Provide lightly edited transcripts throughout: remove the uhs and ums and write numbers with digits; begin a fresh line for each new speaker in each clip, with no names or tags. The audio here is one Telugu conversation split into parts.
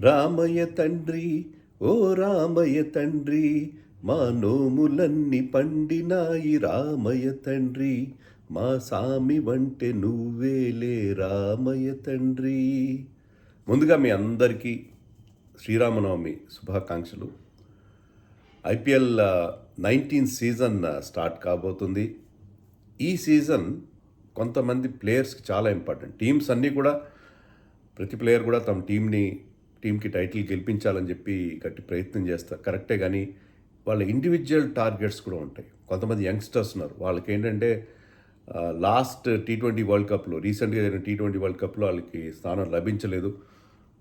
రామయ్య తండ్రి ఓ రామయ్య తండ్రి మా నోములన్నీ పండినాయి రామయ్య తండ్రి మా సామి వంటే నువ్వేలే రామయ్య తండ్రి. ముందుగా మీ అందరికీ శ్రీరామనవమి శుభాకాంక్షలు. ఐపీఎల్ 19 సీజన్ స్టార్ట్ కాబోతుంది. ఈ సీజన్ కొంతమంది ప్లేయర్స్కి చాలా ఇంపార్టెంట్. టీమ్స్ అన్నీ కూడా ప్రతి ప్లేయర్ కూడా తమ టీంకి టైటిల్ గెలిపించాలని చెప్పి గట్టి ప్రయత్నం చేస్తారు, కరెక్టే. కానీ వాళ్ళ ఇండివిజువల్ టార్గెట్స్ కూడా ఉంటాయి. కొంతమంది యంగ్స్టర్స్ ఉన్నారు, వాళ్ళకి ఏంటంటే లాస్ట్ T20 వరల్డ్ కప్లో, రీసెంట్గా జరిగిన T20 వరల్డ్ కప్లో వాళ్ళకి స్థానం లభించలేదు.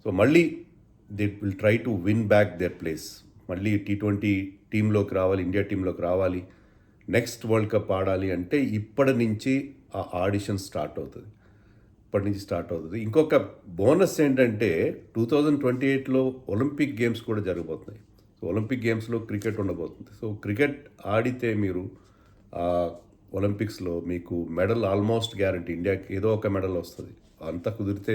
సో మళ్ళీ they will try to win back their place. మళ్ళీ T20 టీంలోకి రావాలి, ఇండియా టీంలోకి రావాలి, నెక్స్ట్ వరల్డ్ కప్ ఆడాలి అంటే ఇప్పటి నుంచి ఆ ఆడిషన్ స్టార్ట్ అవుతుంది. ఇంకొక బోనస్ ఏంటంటే 2028లో ఒలింపిక్ గేమ్స్ కూడా జరగబోతున్నాయి. సో ఒలింపిక్ గేమ్స్లో క్రికెట్ ఉండబోతుంది. సో క్రికెట్ ఆడితే మీరు ఒలింపిక్స్లో మీకు మెడల్ ఆల్మోస్ట్ గ్యారంటీ. ఇండియాకి ఏదో ఒక మెడల్ వస్తుంది, అంతా కుదిరితే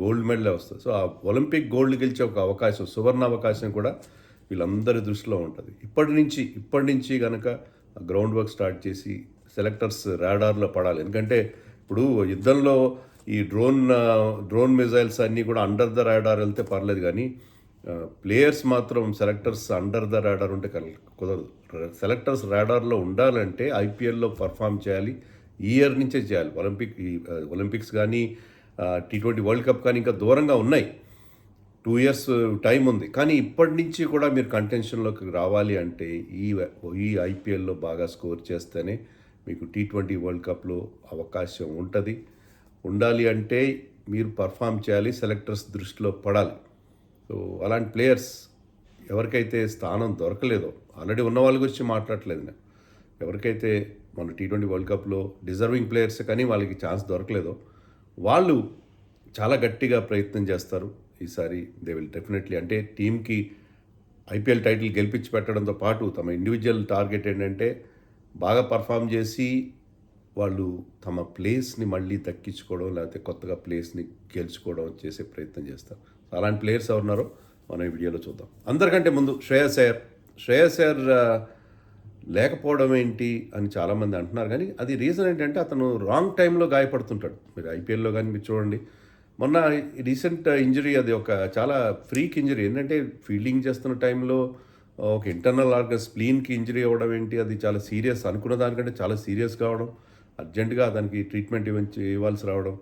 గోల్డ్ మెడలే వస్తుంది. సో ఆ ఒలింపిక్ గోల్డ్ గెలిచే ఒక అవకాశం, సువర్ణ అవకాశం కూడా వీళ్ళందరి దృష్టిలో ఉంటుంది. ఇప్పటి నుంచి కనుక గ్రౌండ్ వర్క్ స్టార్ట్ చేసి సెలెక్టర్స్ రాడార్లో పడాలి. ఎందుకంటే ఇప్పుడు యుద్ధంలో ఈ డ్రోన్ మిజైల్స్ అన్నీ కూడా అండర్ ద రాడార్ వెళ్తే పర్లేదు, కానీ ప్లేయర్స్ మాత్రం సెలెక్టర్స్ అండర్ ద రాడార్ ఉంటే కుదరదు. సెలెక్టర్స్ రాడార్లో ఉండాలంటే ఐపీఎల్లో పర్ఫామ్ చేయాలి, ఈ ఇయర్ నుంచే చేయాలి. ఒలింపిక్స్ కానీ T20 వరల్డ్ కప్ కానీ ఇంకా దూరంగా ఉన్నాయి, 2 years టైం ఉంది. కానీ ఇప్పటి నుంచి కూడా మీరు కంటెన్షన్లోకి రావాలి అంటే ఈ ఐపీఎల్లో బాగా స్కోర్ చేస్తేనే మీకు T20 వరల్డ్ కప్లో అవకాశం ఉండాలి అంటే మీరు పర్ఫామ్ చేయాలి, సెలెక్టర్స్ దృష్టిలో పడాలి. సో అలాంటి ప్లేయర్స్ ఎవరికైతే స్థానం దొరకలేదో, ఆల్రెడీ ఉన్న వాళ్ళ గురించి మాట్లాడట్లేదు నేను, ఎవరికైతే మన T20 వరల్డ్ కప్లో డిజర్వింగ్ ప్లేయర్స్ కానీ వాళ్ళకి ఛాన్స్ దొరకలేదో వాళ్ళు చాలా గట్టిగా ప్రయత్నం చేస్తారు ఈసారి. దే విల్ డెఫినెట్లీ, అంటే టీంకి ఐపీఎల్ టైటిల్ గెలిపించి పెట్టడంతో పాటు తమ ఇండివిజువల్ టార్గెట్ ఏంటంటే బాగా పర్ఫామ్ చేసి వాళ్ళు తమ ప్లేస్ని మళ్ళీ దక్కించుకోవడం, లేకపోతే కొత్తగా ప్లేస్ని గెలుచుకోవడం చేసే ప్రయత్నం చేస్తారు. అలాంటి ప్లేయర్స్ ఎవరున్నారో మనం ఈ వీడియోలో చూద్దాం. అందరికంటే ముందు శ్రేయస్ అయ్యర్ లేకపోవడం ఏంటి అని చాలామంది అంటున్నారు, కానీ అది రీజన్ ఏంటంటే అతను రాంగ్ టైంలో గాయపడుతుంటాడు. మీరు ఐపీఎల్లో కానీ మీరు చూడండి, మొన్న రీసెంట్ ఇంజరీ, అది ఒక చాలా ఫ్రీక్ ఇంజరీ. ఏంటంటే ఫీల్డింగ్ చేస్తున్న టైంలో ఒక ఇంటర్నల్ ఆర్గన్ స్ప్లీన్కి ఇంజరీ అవ్వడం ఏంటి, అది చాలా సీరియస్, అనుకున్న దానికంటే చాలా సీరియస్ కావడం, అర్జెంటుగా దానికి ట్రీట్మెంట్ ఇవ్వాల్సి రావడం.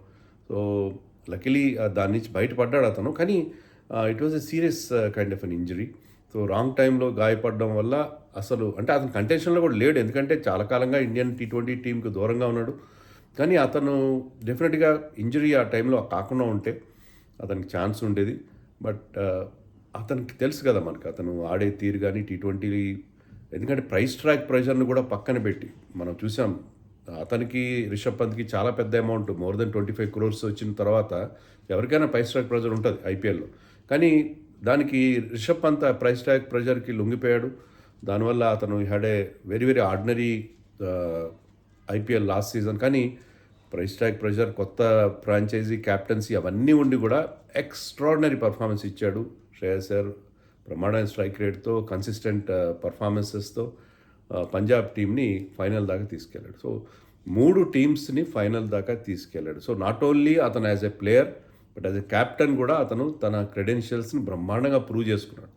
సో లక్కీలీ దాని నుంచి బయటపడ్డాడు అతను, కానీ it was a serious kind of an injury. So wrong టైంలో గాయపడడం వల్ల అసలు అంటే అతను కంటెన్షన్లో కూడా లేడు, ఎందుకంటే చాలా కాలంగా ఇండియన్ T20 టీంకి దూరంగా ఉన్నాడు. కానీ అతను డెఫినెట్గా ఇంజరీ ఆ టైంలో కాకుండా ఉంటే అతనికి ఛాన్స్ ఉండేది. బట్ అతనికి తెలుసు కదా మనకు, అతను ఆడే తీరు కానీ T20, ఎందుకంటే ప్రైస్ ట్రాక్ ప్రెషర్ని కూడా పక్కన పెట్టి మనం చూసాం. అతనికి రిషబ్ పంత్కి చాలా పెద్ద అమౌంట్, more than 25 crores వచ్చిన తర్వాత ఎవరికైనా ప్రైస్ ట్రాక్ ప్రెషర్ ఉంటుంది ఐపీఎల్లో. కానీ దానికి రిషబ్ పంత్ ప్రైస్ ట్రాక్ ప్రెషర్కి లొంగిపోయాడు. దానివల్ల అతను had a very very ordinary IPL last season. కానీ ప్రైస్ ట్రాక్ ప్రెషర్, కొత్త ఫ్రాంచైజీ, క్యాప్టెన్సీ అవన్నీ ఉండి కూడా ఎక్స్ట్రాడినరీ పర్ఫార్మెన్స్ ఇచ్చాడు శ్రేయస్ అయ్యర్. ప్రమాణమైన స్ట్రైక్ రేట్తో, కన్సిస్టెంట్ పర్ఫార్మెన్సెస్తో పంజాబ్ టీంని ఫైనల్ దాకా తీసుకెళ్ళాడు. సో 3 టీమ్స్ని ఫైనల్ దాకా తీసుకెళ్ళాడు. సో నాట్ ఓన్లీ అతను as a player, but as a captain కూడా అతను తన క్రెడెన్షియల్స్ని బ్రహ్మాండంగా ప్రూవ్ చేసుకున్నాడు.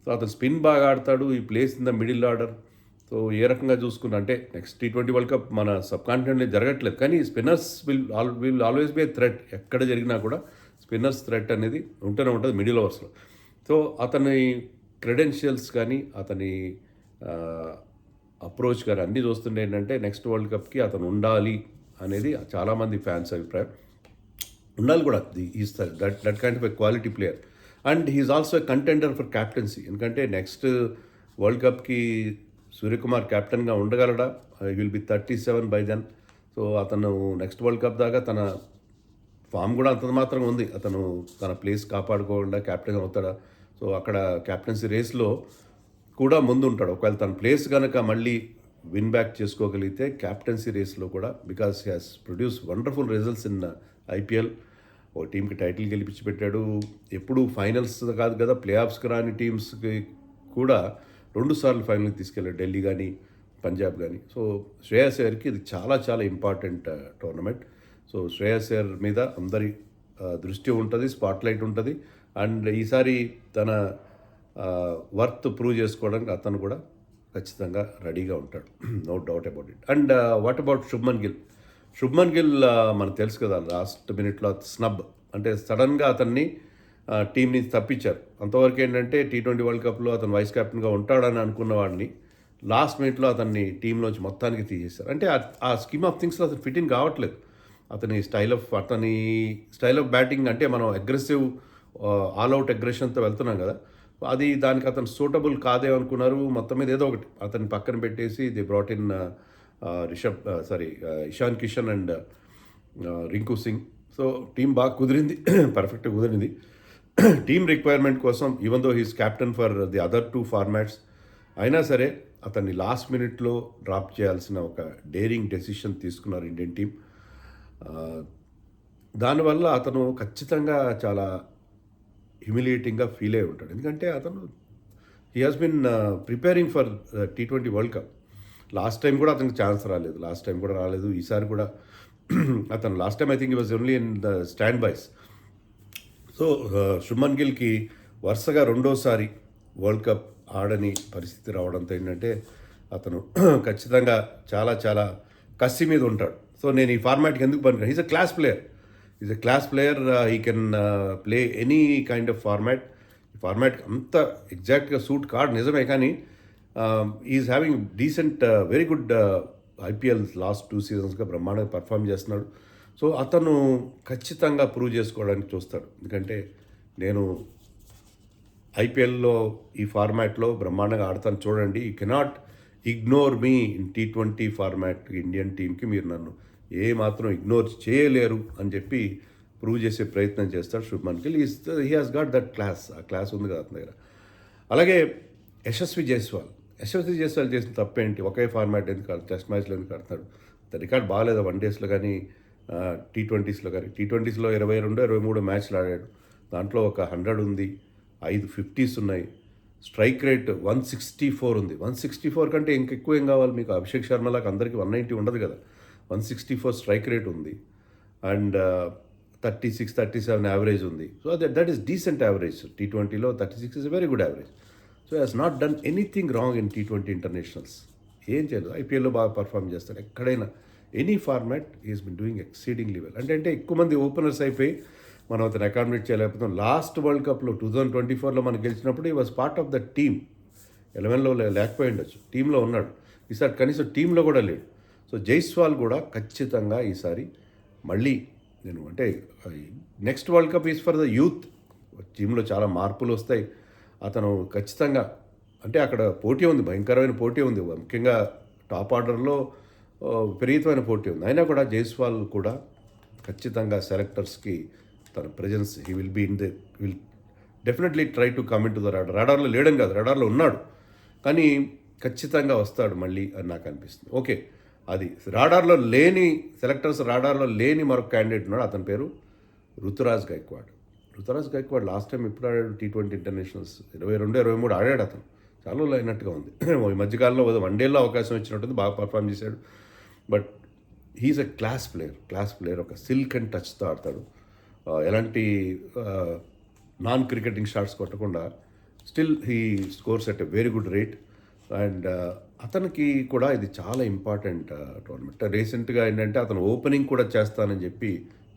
సో అతను స్పిన్ బాగా ఆడతాడు, ఈ place in the middle order. So ఏ రకంగా చూసుకున్నా అంటే నెక్స్ట్ T20 వరల్డ్ కప్ మన సబ్ కాంటినెంట్లో జరగట్లేదు, కానీ spinners will always be a threat. ఎక్కడ జరిగినా కూడా స్పిన్నర్స్ థ్రెట్ అనేది ఉంటూనే ఉంటుంది మిడిల్ ఓవర్స్లో. సో అతని క్రెడెన్షియల్స్ కానీ, అతని అప్రోచ్ కానీ అన్నీ చూస్తుంటే ఏంటంటే నెక్స్ట్ వరల్డ్ కప్కి అతను ఉండాలి అనేది చాలామంది ఫ్యాన్స్ అభిప్రాయం. ఉండాలి కూడా, is that kind of a quality player. And he's also a contender for captaincy. ఎందుకంటే నెక్స్ట్ వరల్డ్ కప్కి సూర్యకుమార్ క్యాప్టెన్గా ఉండగలడా? Will be 37 by then. So అతను నెక్స్ట్ వరల్డ్ కప్ దాకా తన ఫామ్ కూడా అంత మాత్రంగా ఉంది. అతను తన ప్లేస్ కాపాడుకోకుండా క్యాప్టెన్ అవుతాడా? సో అక్కడ క్యాప్టెన్సీ రేస్లో కూడా ముందు ఉంటాడు. ఒకవేళ తన ప్లేస్ కనుక మళ్ళీ విన్ బ్యాక్ చేసుకోగలిగితే క్యాప్టెన్సీ రేస్లో కూడా, because he has produce wonderful results in IPL. ఓ టీంకి టైటిల్ గెలిపించి పెట్టాడు. ఎప్పుడు ఫైనల్స్ కాదు కదా, ప్లే ఆఫ్స్కి రాని టీమ్స్కి కూడా 2 సార్లు ఫైనల్కి తీసుకెళ్ళాడు, ఢిల్లీ కానీ పంజాబ్ కానీ. సో శ్రేయస్ అయ్యర్కి ఇది చాలా చాలా important tournament. So Shreyas Iyer మీద అందరి దృష్టి ఉంటుంది, స్పాట్లైట్ ఉంటుంది. అండ్ ఈసారి తన వర్త్ ప్రూవ్ చేసుకోవడానికి అతను కూడా ఖచ్చితంగా రెడీగా ఉంటాడు. No doubt about it. And what about Shubman Gill? Shubman Gill మనకు తెలుసు కదా, లాస్ట్ మినిట్లో స్నబ్ అంటే సడన్గా అతన్ని టీం నుంచి తప్పించారు. అంతవరకు ఏంటంటే T20 వరల్డ్ కప్లో అతను వైస్ కెప్టెన్గా ఉంటాడని అనుకున్న వాడిని లాస్ట్ మినిట్లో అతన్ని టీంలోంచి మొత్తానికి తీసేశారు. అంటే ఆ స్కీమ్ ఆఫ్ థింగ్స్లో అతను ఫిట్ ఇన్ కావట్లేదు. అతని స్టైల్ ఆఫ్ బ్యాటింగ్ అంటే మనం అగ్రెసివ్ ఆల్అవుట్ అగ్రెషన్తో వెళ్తున్నాం కదా, అది దానికి అతను సూటబుల్ కాదే అనుకున్నారు. మొత్తం మీద ఏదో ఒకటి అతన్ని పక్కన పెట్టేసి the brought in Ishan Kishan and Rinku Singh. So team బాగా కుదిరింది, పర్ఫెక్ట్గా కుదిరింది. టీం రిక్వైర్మెంట్ కోసం even though he's captain for the other 2 formats అయినా సరే అతన్ని లాస్ట్ మినిట్లో డ్రాప్ చేయాల్సిన ఒక డేరింగ్ డెసిషన్ తీసుకున్నారు ఇండియన్ టీం. దానివల్ల అతను ఖచ్చితంగా చాలా హ్యూమిలియేటింగ్గా ఫీల్ అయి ఉంటాడు. ఎందుకంటే అతను he has been preparing for T20 world cup. Last time కూడా అతనికి ఛాన్స్ రాలేదు, ఈసారి కూడా అతను last time I think he was only in the standbys. So Shubman గిల్కి వరుసగా రెండోసారి వరల్డ్ కప్ ఆడని పరిస్థితి రావడంతో ఏంటంటే అతను ఖచ్చితంగా చాలా చాలా కసి మీద ఉంటాడు. సో నేను ఈ ఫార్మాట్కి ఎందుకు పనికిరా, he's a class player, he can play any kind of format. ఈ ఫార్మాట్ అంత ఎగ్జాక్ట్గా సూట్ కాడు నిజమే, కానీ is having decent very good IPL last 2 సీజన్స్గా బ్రహ్మాండంగా పర్ఫామ్ చేస్తున్నాడు. సో అతను ఖచ్చితంగా ప్రూవ్ చేసుకోవడానికి చూస్తాడు. ఎందుకంటే నేను IPLలో ఈ ఫార్మాట్లో బ్రహ్మాండంగా ఆడతాను చూడండి, you cannot ignore me in T20 format. Indian టీంకి మీరు నన్ను ఏ మాత్రం ఇగ్నోర్ చేయలేరు అని చెప్పి ప్రూవ్ చేసే ప్రయత్నం చేస్తాడు Shubman Gill. He has got that class. ఆ క్లాస్ ఉంది కదా అతని దగ్గర. అలాగే యశస్వి జైస్వాల్ చేసిన తప్పేంటి? ఒకే ఫార్మాట్ ఎందుకు ఆడు, టెస్ట్ మ్యాచ్లో ఎందుకు ఆడుతున్నాడు? రికార్డ్ బాగాలేదు వన్ డేస్లో కానీ T20స్లో కానీ. T20స్లో 22-23 మ్యాచ్లు ఆడాడు, దాంట్లో ఒక 100 ఉంది, 5 50s ఉన్నాయి, స్ట్రైక్ రేట్ 164 ఉంది. 164 కంటే ఇంకెక్కువ ఏం కావాలి మీకు? అభిషేక్ శర్మలాగా అందరికీ 190 ఉండదు కదా, 164 స్ట్రైక్ రేట్ ఉంది. అండ్ 36-37 యావరేజ్ ఉంది. So that is decent average. T20లో 36 is very good average. So has not done anything wrong in T20 internationals. ఏం చేయలేదు. IPLలో బాగా పర్ఫామ్ చేస్తాడు ఎక్కడైనా, any format is been doing exceedingly well. అంటే ఎక్కువ మంది ఓపెనర్స్ అయిపోయి మనం అతను అకామిడేట్ చేయలేకపోతాం. లాస్ట్ వరల్డ్ కప్లో 2024లో మనం గెలిచినప్పుడు he was part of the team. 11లో లేకపోయి ఉండొచ్చు, టీంలో ఉన్నాడు. ఈసారి కనీసం టీంలో కూడా లేడు. సో జైస్వాల్ కూడా ఖచ్చితంగా ఈసారి మళ్ళీ next world cup is for the youth. టీంలో చాలా మార్పులు వస్తాయి. అతను ఖచ్చితంగా అంటే అక్కడ పోటీ ఉంది, భయంకరమైన పోటీ ఉంది, ముఖ్యంగా టాప్ ఆర్డర్లో విపరీతమైన పోటీ ఉంది. అయినా కూడా జైస్వాల్ కూడా ఖచ్చితంగా సెలెక్టర్స్కి తన presence he will definitely try to come into the రాడార్లో లేడం కాదు, రాడార్లో ఉన్నాడు, కానీ ఖచ్చితంగా వస్తాడు మళ్ళీ అని నాకు అనిపిస్తుంది. ఓకే, అది సెలెక్టర్స్ రాడార్లో లేని మరొక క్యాండిడేట్ ఉన్నాడు, అతని పేరు రుతురాజ్ గైక్వాడ్. లాస్ట్ టైం ఎప్పుడు ఆడాడు T20 ఇంటర్నేషనల్స్? 22-23 ఆడాడు. అతను చాలా రోజులు అయినట్టుగా ఉంది. ఈ మధ్యకాలంలో వన్ డేలో అవకాశం ఇచ్చినట్టుంది, బాగా పర్ఫామ్ చేశాడు. But he's a class player. ఒక సిల్క్ అండ్ టచ్తో ఆడతాడు. ఎలాంటి నాన్ క్రికెటింగ్ షాట్స్ కొట్టకుండా still he scores at a very good rate. And అతనికి కూడా ఇది చాలా ఇంపార్టెంట్ టోర్నమెంట్. రీసెంట్గా ఏంటంటే అతను ఓపెనింగ్ కూడా చేస్తానని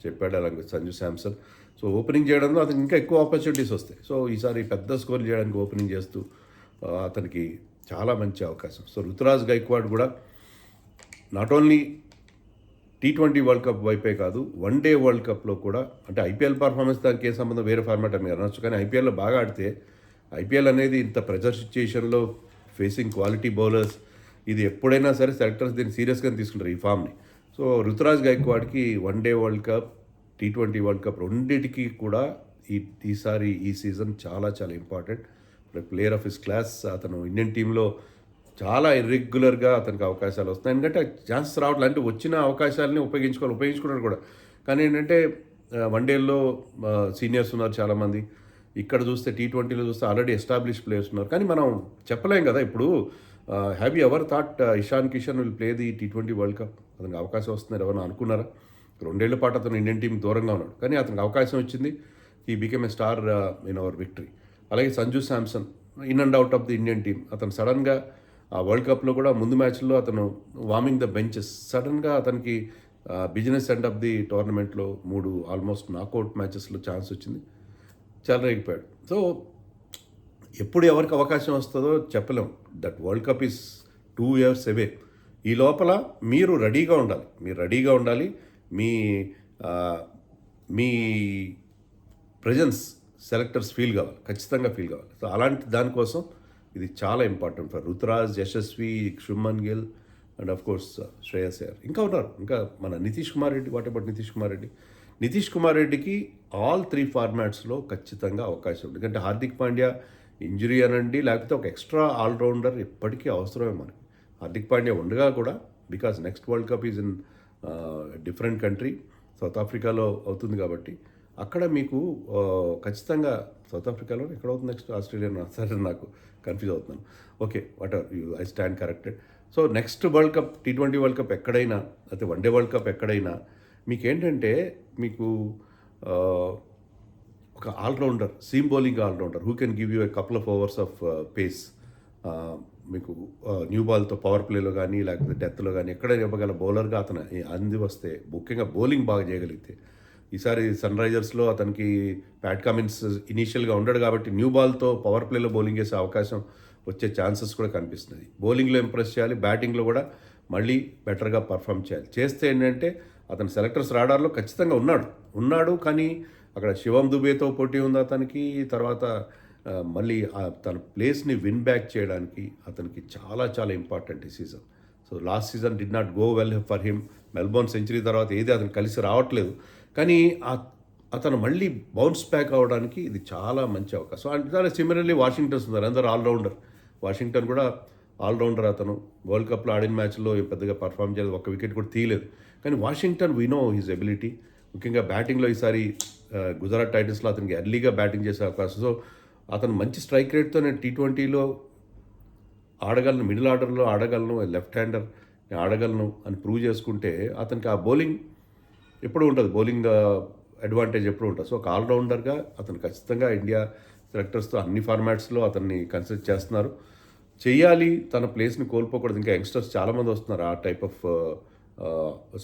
చెప్పాడు, అలాగే సంజు శాంసన్. సో ఓపెనింగ్ చేయడంలో అతనికి ఇంకా ఎక్కువ ఆపర్చునిటీస్ వస్తాయి. సో ఈసారి పెద్ద స్కోర్ చేయడానికి ఓపెనింగ్ చేస్తూ అతనికి చాలా మంచి అవకాశం. సో రుతురాజ్ గైక్వాడ్ కూడా not only T20 world cup వైపే కాదు, వన్ డే వరల్డ్ కప్లో కూడా, అంటే IPL పర్ఫార్మెన్స్ దానికి ఏ సంబంధం, వేరే ఫార్మాట్ అని మీరు అనొచ్చు, కానీ IPLలో బాగా ఆడితే, IPL అనేది ఇంత ప్రెజర్ సిచ్యుయేషన్లో ఫేసింగ్ క్వాలిటీ బౌలర్స్, ఇది ఎప్పుడైనా సరే సెలెక్టర్స్ దీన్ని సీరియస్గా తీసుకుంటారు ఈ ఫామ్ని. సో రుతురాజ్ గైక్వాడ్కి one day world cup, T20 world cup రెండింటికి కూడా ఈసారి ఈ సీజన్ చాలా చాలా important. Player of his class. అతను ఇండియన్ టీంలో చాలా ఇర్రెగ్యులర్గా అతనికి అవకాశాలు వస్తాయి. ఎందుకంటే ఛాన్సెస్ రావట్లేదు, అంటే వచ్చిన అవకాశాలని ఉపయోగించుకున్నాడు కూడా. కానీ ఏంటంటే వన్డేల్లో సీనియర్స్ ఉన్నారు చాలామంది. ఇక్కడ చూస్తే టీ20లో చూస్తే ఆల్రెడీ ఎస్టాబ్లిష్ ప్లేయర్స్ ఉన్నారు. కానీ మనం చెప్పలేం కదా! ఇప్పుడు have you ever thought Ishan Kishan will play the T20 world cup? అతనికి అవకాశం వస్తుందని ఎవరైనా అనుకున్నారా? 2 ఏళ్ల పాటు అతను ఇండియన్ టీమ్ దూరంగా ఉన్నాడు. కానీ అతనికి అవకాశం వచ్చింది. He became a star in our victory. అలాగే Sanju Samson in and out of the Indian team. అతను సడన్గా ఆ వరల్డ్ కప్లో కూడా ముందు మ్యాచ్లో అతను వార్మింగ్ ద బెంచెస్. సడన్గా అతనికి బిజినెస్ ఎండ్ ఆఫ్ ది టోర్నమెంట్లో 3 ఆల్మోస్ట్ నాకౌట్ మ్యాచెస్లో ఛాన్స్ వచ్చింది. చెలరేగిపోయాడు. సో ఎప్పుడు ఎవరికి అవకాశం వస్తుందో చెప్పలేం. That world cup is 2 years అవే. ఈ లోపల మీరు రెడీగా ఉండాలి. మీ ఆ, మీ ప్రజెన్స్ సెలెక్టర్స్ ఫీల్ కావాలి, ఖచ్చితంగా ఫీల్ కావాలి. సో అలాంటి దానికోసం ఇది చాలా important for Ruturaj, Yashasvi, Shubman Gill and of course Shreyas Iyer. ఇంకా ఉన్నారు. ఇంకా మన నితీష్ కుమార్ రెడ్డి. What about Nitish Kumar Reddy? నితీష్ కుమార్ రెడ్డికి ఆల్ 3 ఫార్మాట్స్లో ఖచ్చితంగా అవకాశం ఉంది. ఎందుకంటే హార్దిక్ పాండ్యా ఇంజరీ అనండి, లేకపోతే ఒక ఎక్స్ట్రా ఆల్రౌండర్ ఎప్పటికీ అవసరమే మనకి. హార్దిక్ పాండ్యా ఉండగా కూడా, because next world cup is in different country, south ఆఫ్రికాలో అవుతుంది కాబట్టి అక్కడ మీకు ఖచ్చితంగా సౌత్ ఆఫ్రికాలో ఎక్కడ అవుతుంది నెక్స్ట్? ఆస్ట్రేలియా. సరే, నాకు కన్ఫ్యూజ్ అవుతున్నాను. Okay, what are you, I stand corrected. So next world cup, టీ20 వరల్డ్ కప్ ఎక్కడైనా, అయితే వన్డే వరల్డ్ కప్ ఎక్కడైనా మీకేంటంటే మీకు ఒక allrounder, seam bowling allrounder who can give you a couple of overs of pace. మీకు న్యూ బాల్తో పవర్ ప్లేలో కానీ లేకపోతే డెత్లో కానీ ఎక్కడైనా ఇవ్వగల బౌలర్గా అతను అంది వస్తే, ముఖ్యంగా బౌలింగ్ బాగా చేయగలిగితే. ఈసారి సన్ రైజర్స్లో అతనికి ప్యాట్ కమిన్స్ ఇనీషియల్గా ఉండడు కాబట్టి న్యూ బాల్తో పవర్ ప్లేలో బౌలింగ్ చేసే అవకాశం వచ్చే ఛాన్సెస్ కూడా కనిపిస్తుంది. బౌలింగ్లో ఇంప్రెస్ చేయాలి, బ్యాటింగ్లో కూడా మళ్ళీ బెటర్గా పర్ఫామ్ చేయాలి. చేస్తే ఏంటంటే అతను సెలెక్టర్స్ రాడార్లో ఖచ్చితంగా ఉన్నాడు. కానీ అక్కడ శివం దుబేతో పోటీ ఉంది అతనికి. తర్వాత మళ్ళీ తన ప్లేస్ని విన్ బ్యాక్ చేయడానికి అతనికి చాలా చాలా ఇంపార్టెంట్ ఈ season. So last season did not go well for him. Melbourne century తర్వాత ఏది అతను కలిసి రావట్లేదు. కానీ అతను మళ్ళీ బౌన్స్ బ్యాక్ అవ్వడానికి ఇది చాలా మంచి అవకాశం. అంటే సిమిలర్లీ వాషింగ్టన్స్ ఉన్నారు, అందరూ ఆల్రౌండర్. వాషింగ్టన్ కూడా ఆల్రౌండర్. అతను వరల్డ్ కప్లో ఆడిన మ్యాచ్లో పెద్దగా పర్ఫామ్ చేయలేదు, ఒక్క వికెట్ కూడా తీయలేదు. కానీ Washington we know his ability. ముఖ్యంగా బ్యాటింగ్లో ఈసారి గుజరాత్ టైటన్స్లో అతనికి ఎర్లీగా బ్యాటింగ్ చేసే అవకాశం. సో అతను మంచి స్ట్రైక్ రేట్తో నేను టీ20లో ఆడగలను, మిడిల్ ఆర్డర్లో ఆడగలను, లెఫ్ట్ హ్యాండర్ ఆడగలను అని ప్రూవ్ చేసుకుంటే అతనికి ఆ బౌలింగ్ ఎప్పుడు ఉంటుంది, బౌలింగ్ అడ్వాంటేజ్ ఎప్పుడు ఉంటుంది. సో ఒక ఆల్రౌండర్గా అతను ఖచ్చితంగా ఇండియా సెలెక్టర్స్తో అన్ని ఫార్మాట్స్లో అతన్ని కన్సిడర్ చేస్తున్నారు. చెయ్యాలి, తన ప్లేస్ని కోల్పోకూడదు. ఇంకా యంగ్స్టర్స్ చాలామంది వస్తున్నారు ఆ type of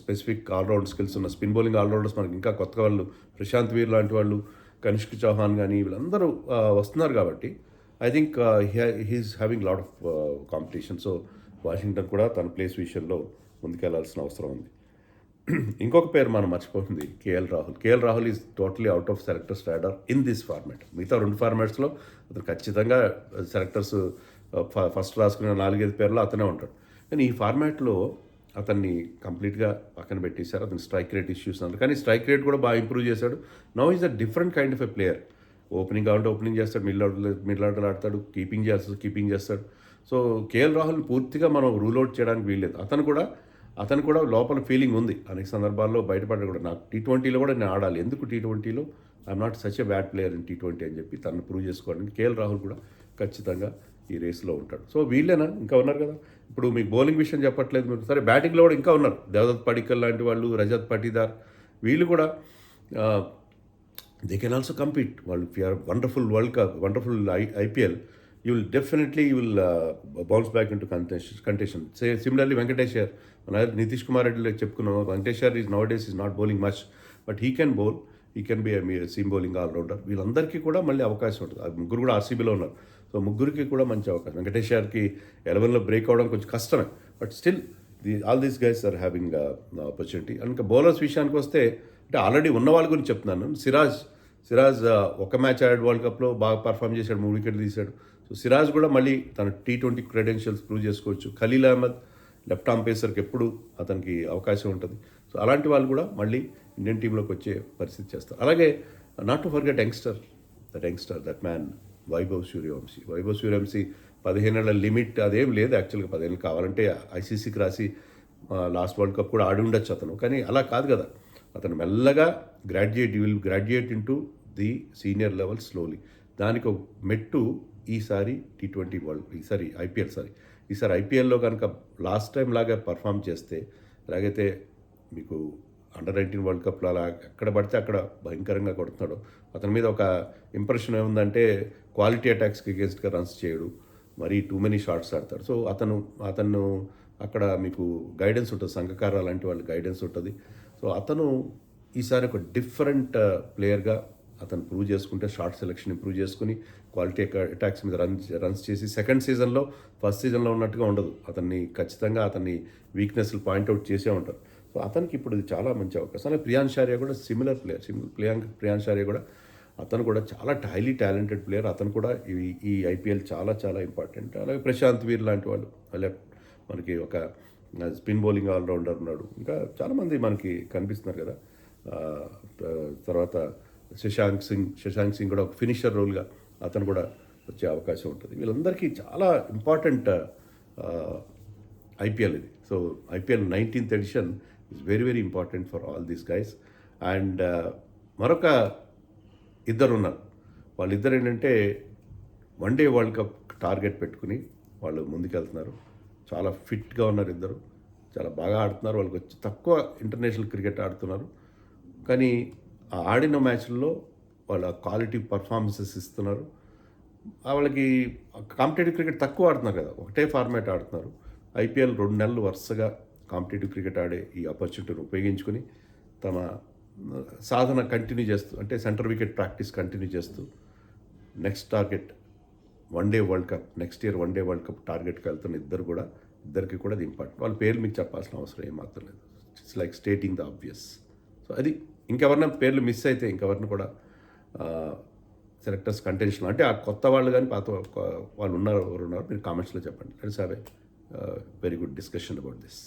specific all round skills ఉన్న స్పిన్ బౌలింగ్ ఆల్రౌండర్స్ మనకి ఇంకా కొత్త వాళ్ళు, ప్రశాంత్ వీర్ లాంటి వాళ్ళు, కనిష్క్ చౌహాన్ కానీ వీళ్ళందరూ వస్తున్నారు కాబట్టి I think he's having lot of competition. So Washington కూడా తన ప్లేస్ విషయంలో ముందుకెళ్లాల్సిన అవసరం ఉంది. ఇంకొక పేరు మనం మర్చిపోతుంది, KL Rahul is totally out of selectors radar in this format. మిగతా 2 ఫార్మాట్స్లో అతను ఖచ్చితంగా సెలెక్టర్స్ ఫస్ట్ రాసుకున్న 4-5 పేర్లో అతనే ఉంటాడు. కానీ ఈ ఫార్మాట్లో అతన్ని కంప్లీట్గా పక్కన పెట్టేశారు. అతను స్ట్రైక్ రేట్ ఇష్యూస్ అన్నారు, కానీ స్ట్రైక్ రేట్ కూడా బాగా ఇంప్రూవ్ చేశాడు. Now is a different kind of a player. Opening కావాలంటే ఓపెనింగ్ చేస్తాడు, మిడిల్ ఆర్డర్ ఆడతాడు, కీపింగ్ చేస్తాడు. సో కేఎల్ రాహుల్ని పూర్తిగా మనం రూల్ అవుట్ చేయడానికి వీల్లేదు. అతను కూడా లోపల ఫీలింగ్ ఉంది. అనేక సందర్భాల్లో బయటపడ్డా కూడా నాకు టీ20లో కూడా నేను ఆడాలి, ఎందుకు టీ20లో I'm not such a bad player in T20 అని చెప్పి తను ప్రూవ్ చేసుకోవడానికి కేఎల్ రాహుల్ కూడా ఖచ్చితంగా ఈ రేస్లో ఉంటాడు. సో వీళ్ళేనా, ఇంకా ఉన్నారు కదా. ఇప్పుడు మీకు బౌలింగ్ విషయం చెప్పట్లేదు మీకు, సరే బ్యాటింగ్లో కూడా ఇంకా ఉన్నారు. దేవదత్ పడిక్కల్ లాంటి వాళ్ళు, రజత్ పటీదార్, వీళ్ళు కూడా దే కెన్ ఆల్సో కంపీట్. వాళ్ళు wonderful world cup, wonderful IPL, you will definitely bounce back into contention. Say similarly Venkatesh Iyer, మన నితీష్ కుమార్ రెడ్డి చెప్పుకున్నాం, Venkatesh Iyer is nowadays is not bowling much, but he can bowl, he can be seam bowling allrounder. వీళ్ళందరికీ కూడా మళ్ళీ అవకాశం ఉంటుంది. ఆ ముగ్గురు కూడా RCBలో ఉన్నారు. సో ముగ్గురికి కూడా మంచి అవకాశం. వెంకటేష్ అయ్యర్కి 11లో బ్రేక్ అవ్వడం కొంచెం కష్టమే, but still all these guys are having opportunity. And ఇంకా బౌలర్స్ విషయానికి వస్తే, అంటే ఆల్రెడీ ఉన్న వాళ్ళ గురించి చెప్తున్నాను. సిరాజ్ ఒక మ్యాచ్ ఆడాడు వరల్డ్ కప్లో, బాగా పర్ఫామ్ చేశాడు, 3 వికెట్లు తీశాడు. సో సిరాజ్ కూడా మళ్ళీ తన టీ20 క్రెడెన్షియల్స్ ప్రూవ్ చేసుకోవచ్చు. ఖలీల్ అహ్మద్ లెఫ్ట్ ఆర్మ్ పేసర్కి ఎప్పుడు అతనికి అవకాశం ఉంటుంది. సో అలాంటి వాళ్ళు కూడా మళ్ళీ ఇండియన్ టీంలోకి వచ్చే పరిస్థితి చేస్తారు. అలాగే not to forget youngster that man Vaibhav Suryavanshi 15 ఏళ్ల లిమిట్ అదేం లేదు. యాక్చువల్గా 15 ఏళ్ళు కావాలంటే ICCకి రాసి లాస్ట్ వరల్డ్ కప్ కూడా ఆడి ఉండొచ్చు అతను, కానీ అలా కాదు కదా. అతను మెల్లగా will graduate into the senior level slowly. దానికి ఒక మెట్టు ఈసారి T20 ఈసారి ఐపీఎల్లో కనుక లాస్ట్ టైం లాగా పర్ఫామ్ చేస్తే, ఎలాగైతే మీకు అండర్-19 వరల్డ్ కప్లో అలా ఎక్కడ పడితే అక్కడ భయంకరంగా కొడుతున్నాడు. అతని మీద ఒక ఇంప్రెషన్ ఏముందంటే క్వాలిటీ అటాక్స్కి అగేన్స్ట్గా రన్స్ చేయడు, మరీ టూ మెనీ షాట్స్ ఆడతాడు. సో అతను అక్కడ మీకు గైడెన్స్ ఉంటుంది, సంఘకార లాంటి వాళ్ళ గైడెన్స్ ఉంటుంది. సో అతను ఈసారి ఒక డిఫరెంట్ ప్లేయర్గా అతను ప్రూవ్ చేసుకుంటే, షార్ట్ సెలెక్షన్ ఇంప్రూవ్ చేసుకుని క్వాలిటీ అటాక్స్ మీద రన్స్ చేసి సెకండ్ సీజన్లో ఫస్ట్ సీజన్లో ఉన్నట్టుగా ఉండదు. ఖచ్చితంగా అతన్ని వీక్నెస్లు పాయింట్అవుట్ చేసే ఉంటారు. సో అతనికి ఇప్పుడు ఇది చాలా మంచి అవకాశం. అలాగే ప్రియాంశ్ ఆర్య కూడా సిమిలర్ ప్లేయర్. ప్రియాంశ్ ఆర్య కూడా అతను కూడా చాలా హైలీ టాలెంటెడ్ ప్లేయర్. అతను కూడా ఈ ఐపీఎల్ చాలా చాలా ఇంపార్టెంట్. అలాగే ప్రశాంత్ వీర్ లాంటి వాళ్ళు, మనకి ఒక స్పిన్ బౌలింగ్ ఆల్రౌండర్ ఉన్నాడు. ఇంకా చాలామంది మనకి కనిపిస్తున్నారు కదా. తర్వాత శశాంక్ సింగ్ కూడా ఒక ఫినిషర్ రోల్గా అతను కూడా వచ్చే అవకాశం ఉంటుంది. వీళ్ళందరికీ చాలా ఇంపార్టెంట్ ఐపీఎల్ ఇది. So IPL 19th edition is very very important for all these guys. And మరొక ఇద్దరు ఉన్నారు. వాళ్ళిద్దరు ఏంటంటే వన్డే వరల్డ్ కప్ టార్గెట్ పెట్టుకుని వాళ్ళు ముందుకెళ్తున్నారు. చాలా ఫిట్గా ఉన్నారు ఇద్దరు, చాలా బాగా ఆడుతున్నారు. వాళ్ళకి వచ్చి తక్కువ ఇంటర్నేషనల్ క్రికెట్ ఆడుతున్నారు, కానీ ఆ ఆడిన మ్యాచ్ల్లో వాళ్ళ క్వాలిటీ పర్ఫార్మెన్సెస్ ఇస్తున్నారు. వాళ్ళకి కాంపిటేటివ్ క్రికెట్ తక్కువ ఆడుతున్నారు కదా, ఒకటే ఫార్మాట్ ఆడుతున్నారు. ఐపీఎల్ 2 నెలలు వరుసగా కాంపిటేటివ్ క్రికెట్ ఆడే ఈ ఆపర్చునిటీని ఉపయోగించుకొని తమ సాధన కంటిన్యూ చేస్తూ, అంటే సెంటర్ వికెట్ ప్రాక్టీస్ కంటిన్యూ చేస్తూ next target next year one day world cup టార్గెట్కి వెళ్తున్న ఇద్దరికి కూడా అది ఇంపార్టెంట్. వాళ్ళ పేర్లు మీకు చెప్పాల్సిన అవసరం ఏమాత్రం లేదు. It's like stating the obvious. So అది ఇంకెవరైనా పేర్లు మిస్ అయితే ఇంకెవరిని కూడా సెలెక్టర్స్ కంటెన్షన్, అంటే ఆ కొత్త వాళ్ళు కానీ పాత వాళ్ళు ఉన్నారు మీరు కామెంట్స్లో చెప్పండి. Let's have a very good discussion about this.